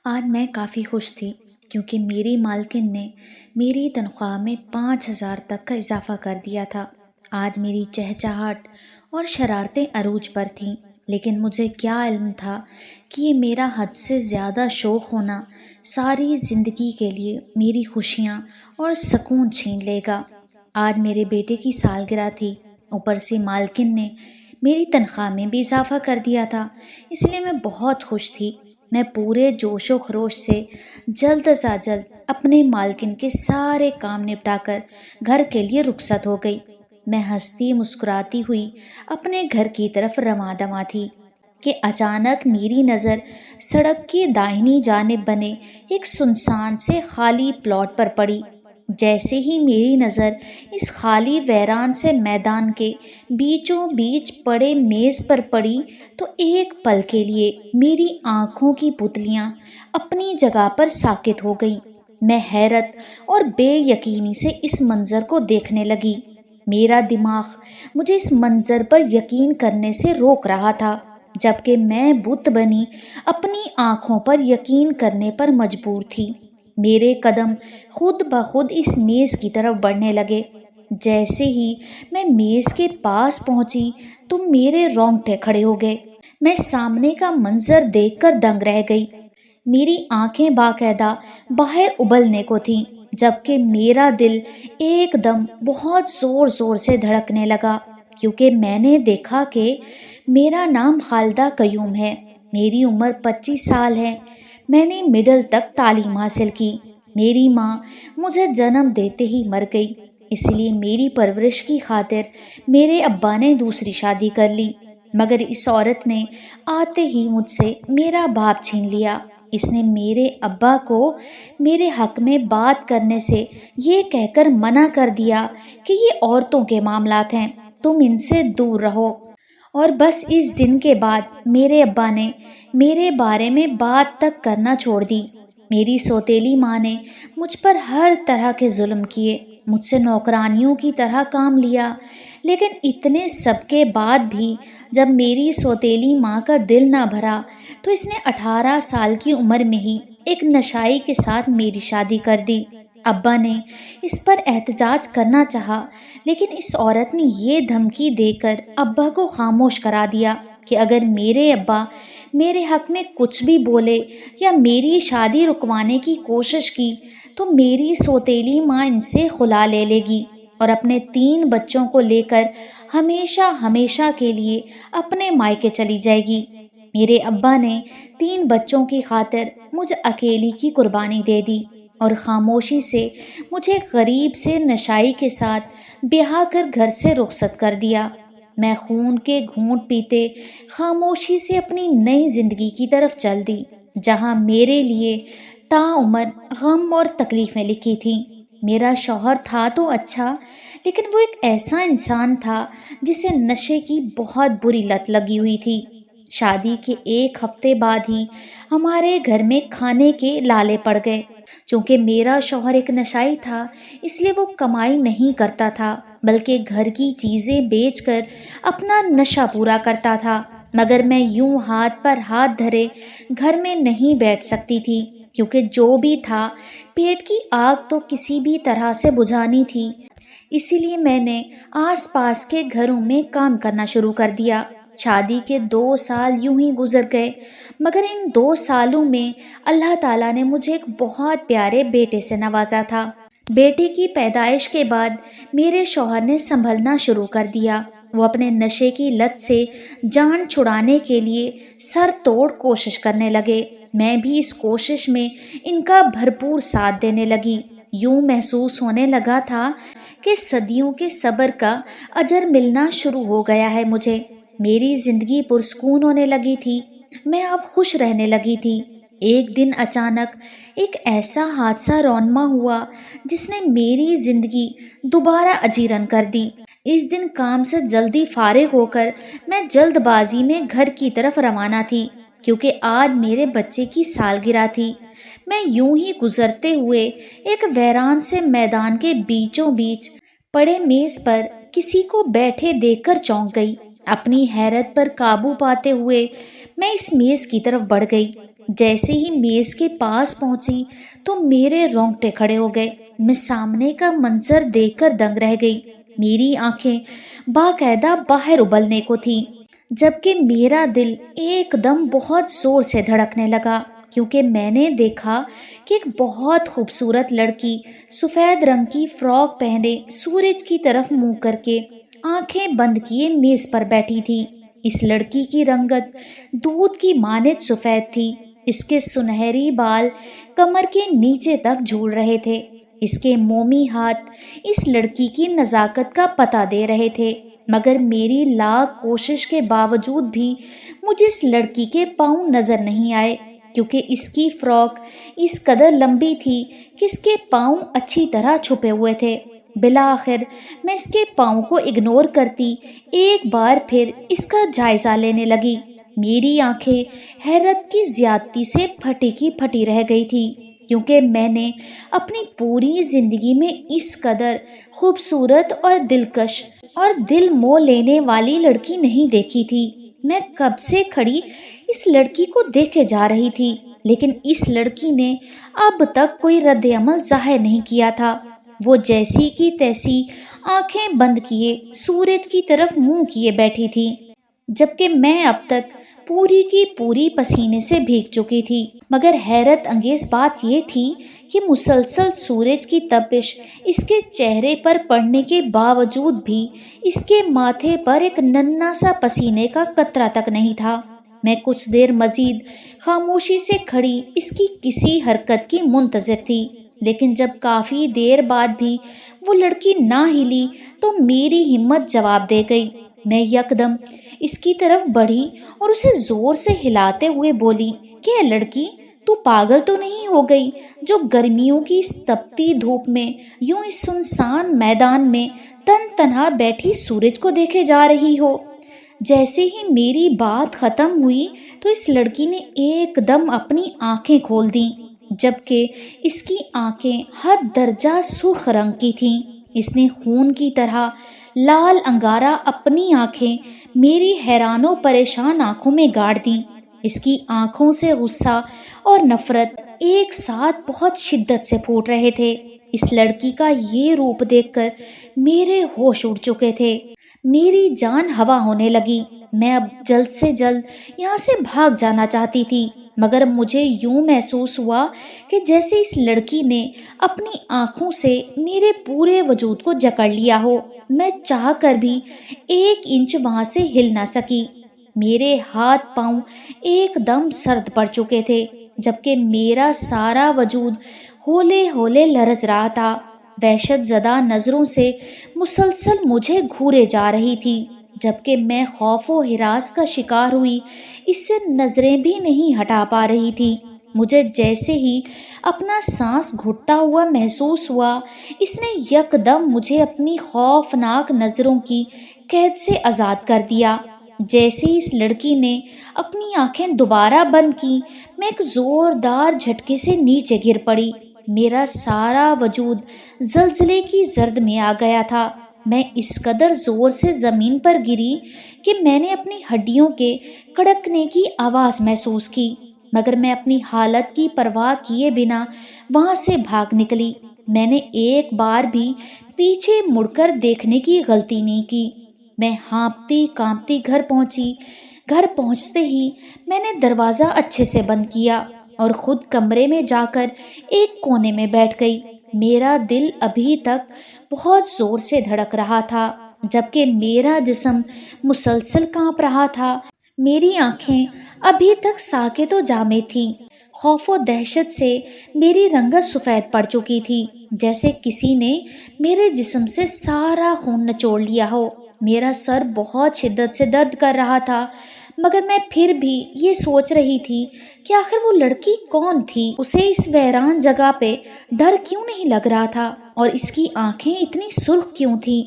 آج میں کافی خوش تھی کیونکہ میری مالکن نے میری تنخواہ میں 5,000 تک کا اضافہ کر دیا تھا۔ آج میری چہچہاہٹ اور شرارتیں عروج پر تھیں، لیکن مجھے کیا علم تھا کہ یہ میرا حد سے زیادہ شوق ہونا ساری زندگی کے لیے میری خوشیاں اور سکون چھین لے گا۔ آج میرے بیٹے کی سالگرہ تھی، اوپر سے مالکن نے میری تنخواہ میں بھی اضافہ کر دیا تھا، اس لیے میں بہت خوش تھی۔ میں پورے جوش و خروش سے جلد از جلد اپنے مالکن کے سارے کام نپٹا کر گھر کے لیے رخصت ہو گئی۔ میں ہنستی مسکراتی ہوئی اپنے گھر کی طرف رواں دواں تھی کہ اچانک میری نظر سڑک کی داہنی جانب بنے ایک سنسان سے خالی پلاٹ پر پڑی۔ جیسے ہی میری نظر اس خالی ویران سے میدان کے بیچوں بیچ پڑے میز پر پڑی تو ایک پل کے لیے میری آنکھوں کی پتلیاں اپنی جگہ پر ساکت ہو گئیں۔ میں حیرت اور بے یقینی سے اس منظر کو دیکھنے لگی۔ میرا دماغ مجھے اس منظر پر یقین کرنے سے روک رہا تھا، جبکہ میں بت بنی اپنی آنکھوں پر یقین کرنے پر مجبور تھی۔ میرے قدم خود بخود اس میز کی طرف بڑھنے لگے۔ جیسے ہی میں میز کے پاس پہنچی تو میرے رونگٹے کھڑے ہو گئے۔ میں سامنے کا منظر دیکھ کر دنگ رہ گئی۔ میری آنکھیں باقاعدہ باہر ابلنے کو تھیں، جبکہ میرا دل ایک دم بہت زور زور سے دھڑکنے لگا، کیونکہ میں نے دیکھا کہ میرا نام خالدہ قیوم ہے، میری عمر 25 سال ہے، میں نے مڈل تک تعلیم حاصل کی۔ میری ماں مجھے جنم دیتے ہی مر گئی، اس لیے میری پرورش کی خاطر میرے ابا نے دوسری شادی کر لی، مگر اس عورت نے آتے ہی مجھ سے میرا باپ چھین لیا۔ اس نے میرے ابا کو میرے حق میں بات کرنے سے یہ کہہ کر منع کر دیا کہ یہ عورتوں کے معاملات ہیں، تم ان سے دور رہو۔ اور بس اس دن کے بعد میرے ابا نے میرے بارے میں بات تک کرنا چھوڑ دی۔ میری سوتیلی ماں نے مجھ پر ہر طرح کے ظلم کیے، مجھ سے نوکرانیوں کی طرح کام لیا، لیکن اتنے سب کے بعد بھی جب میری سوتیلی ماں کا دل نہ بھرا تو اس نے 18 سال کی عمر میں ہی ایک نشائی کے ساتھ میری شادی کر دی۔ ابا نے اس پر احتجاج کرنا چاہا، لیکن اس عورت نے یہ دھمکی دے کر ابا کو خاموش کرا دیا کہ اگر میرے ابا میرے حق میں کچھ بھی بولے یا میری شادی رکوانے کی کوشش کی تو میری سوتیلی ماں ان سے خلا لے لے گی اور اپنے 3 بچوں کو لے کر ہمیشہ ہمیشہ کے لیے اپنے مائکے چلی جائے گی۔ میرے ابا نے 3 بچوں کی خاطر مجھ اکیلی کی قربانی دے دی اور خاموشی سے مجھے غریب سے نشائی کے ساتھ بیاہ کر گھر سے رخصت کر دیا۔ میں خون کے گھونٹ پیتے خاموشی سے اپنی نئی زندگی کی طرف چل دی، جہاں میرے لیے تا عمر غم اور تکلیفیں لکھی تھیں۔ میرا شوہر تھا تو اچھا، لیکن وہ ایک ایسا انسان تھا جسے نشے کی بہت بری لت لگی ہوئی تھی۔ شادی کے 1 ہفتے بعد ہی ہمارے گھر میں کھانے کے لالے پڑ گئے۔ چونکہ میرا شوہر ایک نشائی تھا، اس لیے وہ کمائی نہیں کرتا تھا، بلکہ گھر کی چیزیں بیچ کر اپنا نشہ پورا کرتا تھا۔ مگر میں یوں ہاتھ پر ہاتھ دھرے گھر میں نہیں بیٹھ سکتی تھی، کیونکہ جو بھی تھا پیٹ کی آگ تو کسی بھی طرح سے بجھانی تھی۔ اسی لیے میں نے آس پاس کے گھروں میں کام کرنا شروع کر دیا۔ شادی کے 2 سال یوں ہی گزر گئے، مگر ان 2 سالوں میں اللہ تعالیٰ نے مجھے ایک بہت پیارے بیٹے سے نوازا تھا۔ بیٹے کی پیدائش کے بعد میرے شوہر نے سنبھلنا شروع کر دیا۔ وہ اپنے نشے کی لت سے جان چھڑانے کے لیے سر توڑ کوشش کرنے لگے۔ میں بھی اس کوشش میں ان کا بھرپور ساتھ دینے لگی۔ یوں محسوس ہونے لگا تھا کہ صدیوں کے صبر کا اجر ملنا شروع ہو گیا ہے مجھے۔ میری زندگی پرسکون ہونے لگی تھی، میں اب خوش رہنے لگی تھی۔ ایک دن اچانک ایک ایسا حادثہ رونما ہوا جس نے میری زندگی دوبارہ اجیرن کر دی۔ اس دن کام سے جلدی فارغ ہو کر میں جلد بازی میں گھر کی طرف روانہ تھی، کیونکہ آج میرے بچے کی سالگرہ تھی۔ میں یوں ہی گزرتے ہوئے ایک ویران سے میدان کے بیچوں بیچ پڑے میز پر کسی کو بیٹھے دیکھ کر چونک گئی۔ اپنی حیرت پر قابو پاتے ہوئے میں اس میز کی طرف بڑھ گئی۔ جیسے ہی میز کے پاس پہنچی تو میرے رونگٹے کھڑے ہو گئے۔ میں سامنے کا منظر دیکھ کر دنگ رہ گئی۔ میری آنکھیں باقاعدہ باہر ابلنے کو تھی، جبکہ میرا دل ایک دم بہت زور سے دھڑکنے لگا، کیونکہ میں نے دیکھا کہ ایک بہت خوبصورت لڑکی سفید رنگ کی فراک پہنے سورج کی طرف منہ کر کے آنکھیں بند کیے میز پر بیٹھی تھی۔ اس لڑکی کی رنگت دودھ کی مانند سفید تھی۔ اس کے سنہری بال کمر کے نیچے تک جھول رہے تھے۔ اس کے مومی ہاتھ اس لڑکی کی نزاکت کا پتہ دے رہے تھے، مگر میری لاکھ کوشش کے باوجود بھی مجھے اس لڑکی کے پاؤں نظر نہیں آئے، کیونکہ اس کی فراک اس قدر لمبی تھی کہ اس کے پاؤں اچھی طرح چھپے ہوئے تھے۔ بالآخر میں اس کے پاؤں کو اگنور کرتی ایک بار پھر اس کا جائزہ لینے لگی۔ میری آنکھیں حیرت کی زیادتی سے پھٹی کی پھٹی رہ گئی تھی، کیونکہ میں نے اپنی پوری زندگی میں اس قدر خوبصورت اور دلکش اور دل موہ لینے والی لڑکی نہیں دیکھی تھی۔ میں کب سے کھڑی اس لڑکی کو دیکھے جا رہی تھی، لیکن اس لڑکی نے اب تک کوئی رد عمل ظاہر نہیں کیا تھا۔ وہ جیسی کی تیسی آنکھیں بند کیے سورج کی طرف منہ کیے بیٹھی تھی، جبکہ میں اب تک پوری کی پوری پسینے سے بھیگ چکی تھی۔ مگر حیرت انگیز بات یہ تھی کہ مسلسل سورج کی تپش اس کے چہرے پر پڑنے کے باوجود بھی اس کے ماتھے پر ایک ننھا سا پسینے کا قطرہ تک نہیں تھا۔ میں کچھ دیر مزید خاموشی سے کھڑی اس کی کسی حرکت کی منتظر تھی، لیکن جب کافی دیر بعد بھی وہ لڑکی نہ ہلی تو میری ہمت جواب دے گئی۔ میں یکدم اس کی طرف بڑھی اور اسے زور سے ہلاتے ہوئے بولی کہ اے لڑکی، تو پاگل تو نہیں ہو گئی جو گرمیوں کی اس تپتی دھوپ میں یوں اس سنسان میدان میں تن تنہا بیٹھی سورج کو دیکھے جا رہی ہو؟ جیسے ہی میری بات ختم ہوئی تو اس لڑکی نے ایک دم اپنی آنکھیں کھول دیں، جبکہ اس کی آنکھیں حد درجہ سرخ رنگ کی تھیں۔ اس نے خون کی طرح لال انگارہ اپنی آنکھیں میری حیران و پریشان آنکھوں میں گاڑ دیں۔ اس کی آنکھوں سے غصہ اور نفرت ایک ساتھ بہت شدت سے پھوٹ رہے تھے۔ اس لڑکی کا یہ روپ دیکھ کر میرے ہوش اڑ چکے تھے، میری جان ہوا ہونے لگی۔ میں اب جلد سے جلد یہاں سے بھاگ جانا چاہتی تھی، مگر مجھے یوں محسوس ہوا کہ جیسے اس لڑکی نے اپنی آنکھوں سے میرے پورے وجود کو جکڑ لیا ہو۔ میں چاہ کر بھی ایک انچ وہاں سے ہل نہ سکی۔ میرے ہاتھ پاؤں ایک دم سرد پڑ چکے تھے، جبکہ میرا سارا وجود ہولے ہولے لرز رہا تھا۔ وحشت زدہ نظروں سے مسلسل مجھے گھورے جا رہی تھی، جبکہ میں خوف و ہراس کا شکار ہوئی اس سے نظریں بھی نہیں ہٹا پا رہی تھی۔ مجھے جیسے ہی اپنا سانس گھٹتا ہوا محسوس ہوا، اس نے یکدم مجھے اپنی خوفناک نظروں کی قید سے آزاد کر دیا۔ جیسے ہی اس لڑکی نے اپنی آنکھیں دوبارہ بند کی، میں ایک زوردار جھٹکے سے نیچے گر پڑی۔ میرا سارا وجود زلزلے کی زرد میں آ گیا تھا۔ میں اس قدر زور سے زمین پر گری کہ میں نے اپنی ہڈیوں کے کڑکنے کی آواز محسوس کی، مگر میں اپنی حالت کی پرواہ کیے بنا وہاں سے بھاگ نکلی۔ میں نے ایک بار بھی پیچھے مڑ کر دیکھنے کی غلطی نہیں کی۔ میں ہانپتی کانپتی گھر پہنچی۔ گھر پہنچتے ہی میں نے دروازہ اچھے سے بند کیا اور خود کمرے میں جا کر ایک کونے میں بیٹھ گئی۔ میرا دل ابھی تک بہت زور سے دھڑک رہا تھا، جبکہ میرا جسم مسلسل کانپ رہا تھا۔ میری آنکھیں ابھی تک ساکت و جامد تھیں۔ خوف و دہشت سے میری رنگت سفید پڑ چکی تھی، جیسے کسی نے میرے جسم سے سارا خون نچوڑ لیا ہو۔ میرا سر بہت شدت سے درد کر رہا تھا، مگر میں پھر بھی یہ سوچ رہی تھی کہ آخر وہ لڑکی کون تھی؟ اسے اس ویران جگہ پہ ڈر کیوں نہیں لگ رہا تھا؟ اور اس کی آنکھیں اتنی سرخ کیوں تھیں؟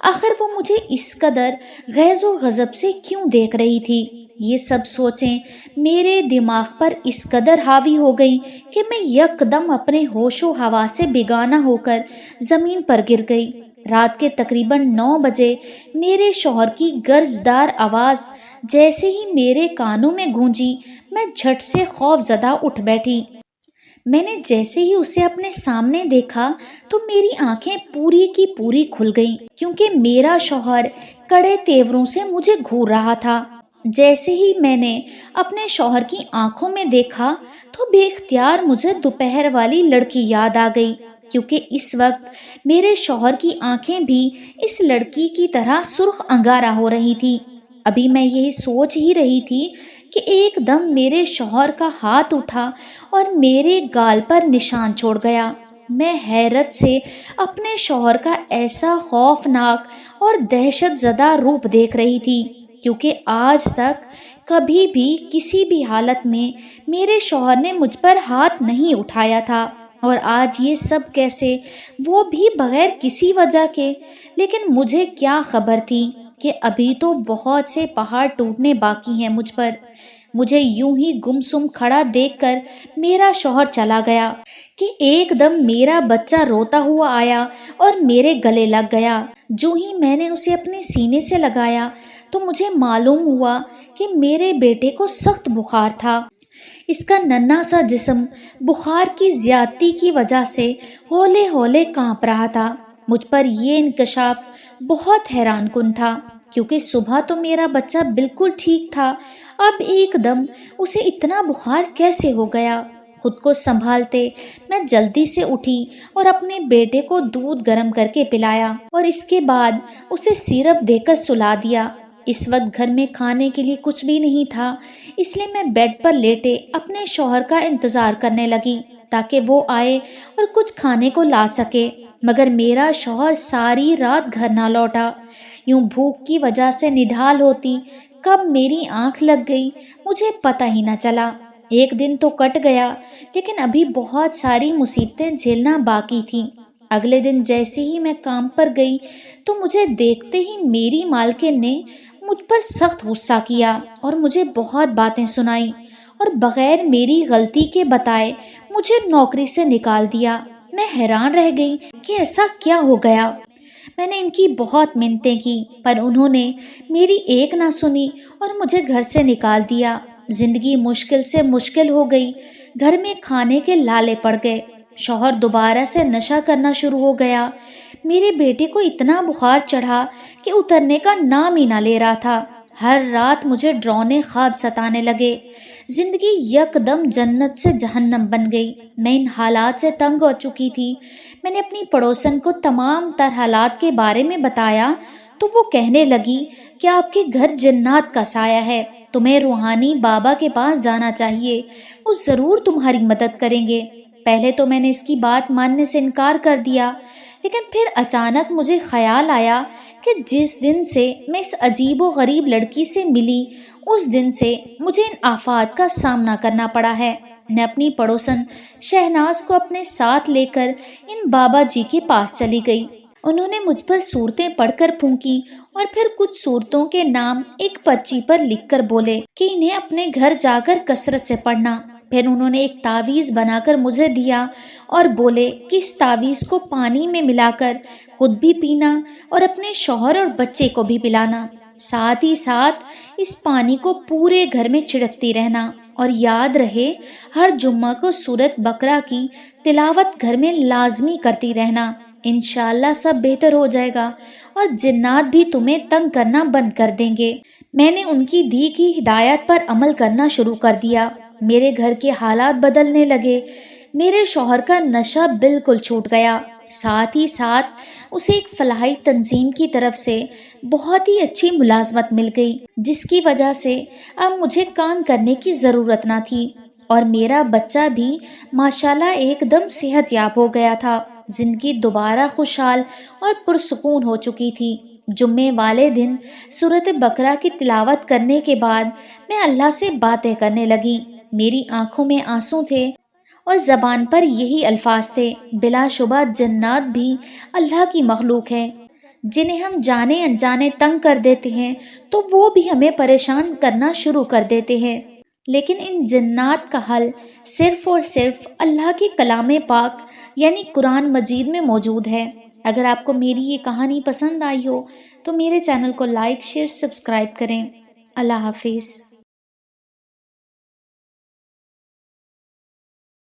آخر وہ مجھے اس قدر غیظ و غضب سے کیوں دیکھ رہی تھی؟ یہ سب سوچیں میرے دماغ پر اس قدر حاوی ہو گئی کہ میں یکدم اپنے ہوش و حواس سے بیگانہ ہو کر زمین پر گر گئی۔ رات کے تقریباً 9 بجے میرے شوہر کی گرجدار آواز جیسے ہی میرے کانوں میں گونجی، میں جھٹ سے خوف زدہ اٹھ بیٹھی۔ میں نے جیسے ہی اسے اپنے سامنے دیکھا تو میری آنکھیں پوری کی پوری کھل گئیں، کیونکہ میرا شوہر کڑے تیوروں سے مجھے گھور رہا تھا۔ جیسے ہی میں نے اپنے شوہر کی آنکھوں میں دیکھا تو بے اختیار مجھے دوپہر والی لڑکی یاد آ گئی، کیونکہ اس وقت میرے شوہر کی آنکھیں بھی اس لڑکی کی طرح سرخ انگارہ ہو رہی تھی۔ ابھی میں یہی سوچ ہی رہی تھی کہ ایک دم میرے شوہر کا ہاتھ اٹھا اور میرے گال پر نشان چھوڑ گیا۔ میں حیرت سے اپنے شوہر کا ایسا خوفناک اور دہشت زدہ روپ دیکھ رہی تھی، کیونکہ آج تک کبھی بھی کسی بھی حالت میں میرے شوہر نے مجھ پر ہاتھ نہیں اٹھایا تھا، اور آج یہ سب کیسے، وہ بھی بغیر کسی وجہ کے۔ لیکن مجھے کیا خبر تھی کہ ابھی تو بہت سے پہاڑ ٹوٹنے باقی ہیں مجھ پر۔ مجھے یوں ہی گمسم کھڑا دیکھ کر میرا شوہر چلا گیا کہ ایک دم میرا بچہ روتا ہوا آیا اور میرے گلے لگ گیا۔ جو ہی میں نے اسے اپنے سینے سے لگایا تو مجھے معلوم ہوا کہ میرے بیٹے کو سخت بخار تھا۔ اس کا ننھا سا جسم بخار کی زیادتی کی وجہ سے ہولے ہولے کانپ رہا تھا۔ مجھ پر یہ انکشاف بہت حیران کن تھا، کیونکہ صبح تو میرا بچہ بالکل ٹھیک تھا، اب ایک دم اسے اتنا بخار کیسے ہو گیا؟ خود کو سنبھالتے میں جلدی سے اٹھی اور اپنے بیٹے کو دودھ گرم کر کے پلایا، اور اس کے بعد اسے سیرپ دے کر سلا دیا۔ اس وقت گھر میں کھانے کے لیے کچھ بھی نہیں تھا، اس لیے میں بیڈ پر لیٹے اپنے شوہر کا انتظار کرنے لگی تاکہ وہ آئے اور کچھ کھانے کو لا سکے، مگر میرا شوہر ساری رات گھر نہ لوٹا۔ یوں بھوک کی وجہ سے نڈھال ہوتی کب میری آنکھ لگ گئی مجھے پتہ ہی نہ چلا۔ ایک دن تو کٹ گیا، لیکن ابھی بہت ساری مصیبتیں جھیلنا باقی تھیں۔ اگلے دن جیسے ہی میں کام پر گئی تو مجھے دیکھتے ہی میری مالکن نے مجھ پر سخت غصہ کیا اور مجھے بہت باتیں سنائیں، اور بغیر میری غلطی کے بتائے مجھے نوکری سے نکال دیا۔ میں حیران رہ گئی کہ ایسا کیا ہو گیا۔ میں نے ان کی بہت منتیں کی، پر انہوں نے میری ایک نہ سنی اور مجھے گھر سے نکال دیا۔ زندگی مشکل سے مشکل ہو گئی، گھر میں کھانے کے لالے پڑ گئے، شوہر دوبارہ سے نشہ کرنا شروع ہو گیا، میرے بیٹے کو اتنا بخار چڑھا کہ اترنے کا نام ہی نہ لے رہا تھا۔ ہر رات مجھے ڈراؤنے خواب ستانے لگے، زندگی یکدم جنت سے جہنم بن گئی۔ میں ان حالات سے تنگ ہو چکی تھی۔ میں نے اپنی پڑوسن کو تمام تر حالات کے بارے میں بتایا تو وہ کہنے لگی کہ آپ کے گھر جنات کا سایہ ہے، تمہیں روحانی بابا کے پاس جانا چاہیے، وہ ضرور تمہاری مدد کریں گے۔ پہلے تو میں نے اس کی بات ماننے سے انکار کر دیا، لیکن پھر اچانک مجھے خیال آیا کہ جس دن سے میں اس عجیب و غریب لڑکی سے ملی اس دن سے مجھے ان آفات کا سامنا کرنا پڑا ہے۔ میں اپنی پڑوسن شہناز کو اپنے ساتھ لے کر ان بابا جی کے پاس چلی گئی۔ انہوں نے مجھ پر صورتیں پڑھ کر پھونکی اور پھر کچھ صورتوں کے نام ایک پرچی پر لکھ کر بولے کہ انہیں اپنے گھر جا کر کثرت سے پڑھنا۔ پھر انہوں نے ایک تعویذ بنا کر مجھے دیا اور بولے کہ اس تعویذ کو پانی میں ملا کر خود بھی پینا اور اپنے شوہر اور بچے کو بھی پلانا، ساتھ ہی ساتھ اس پانی کو پورے گھر میں چھڑکتی رہنا، اور یاد رہے ہر جمعہ کو سورۃ بقرہ کی تلاوت گھر میں لازمی کرتی رہنا، انشاءاللہ سب بہتر ہو جائے گا اور جنات بھی تمہیں تنگ کرنا بند کر دیں گے۔ میں نے ان کی دی کی ہدایت پر عمل کرنا شروع کر دیا۔ میرے گھر کے حالات بدلنے لگے، میرے شوہر کا نشہ بالکل چھوٹ گیا، ساتھ ہی ساتھ اسے ایک فلاحی تنظیم کی طرف سے بہت ہی اچھی ملازمت مل گئی، جس کی وجہ سے اب مجھے کام کرنے کی ضرورت نہ تھی، اور میرا بچہ بھی ماشاءاللہ ایک دم صحت یاب ہو گیا تھا۔ زندگی دوبارہ خوشحال اور پرسکون ہو چکی تھی۔ جمعے والے دن سورۃ بقرہ کی تلاوت کرنے کے بعد میں اللہ سے باتیں کرنے لگی۔ میری آنکھوں میں آنسو تھے اور زبان پر یہی الفاظ تھے، بلا شبہ جنات بھی اللہ کی مخلوق ہیں، جنہیں ہم جانے انجانے تنگ کر دیتے ہیں تو وہ بھی ہمیں پریشان کرنا شروع کر دیتے ہیں، لیکن ان جنات کا حل صرف اور صرف اللہ کے کلام پاک یعنی قرآن مجید میں موجود ہے۔ اگر آپ کو میری یہ کہانی پسند آئی ہو تو میرے چینل کو لائک، شیئر، سبسکرائب کریں۔ اللہ حافظ۔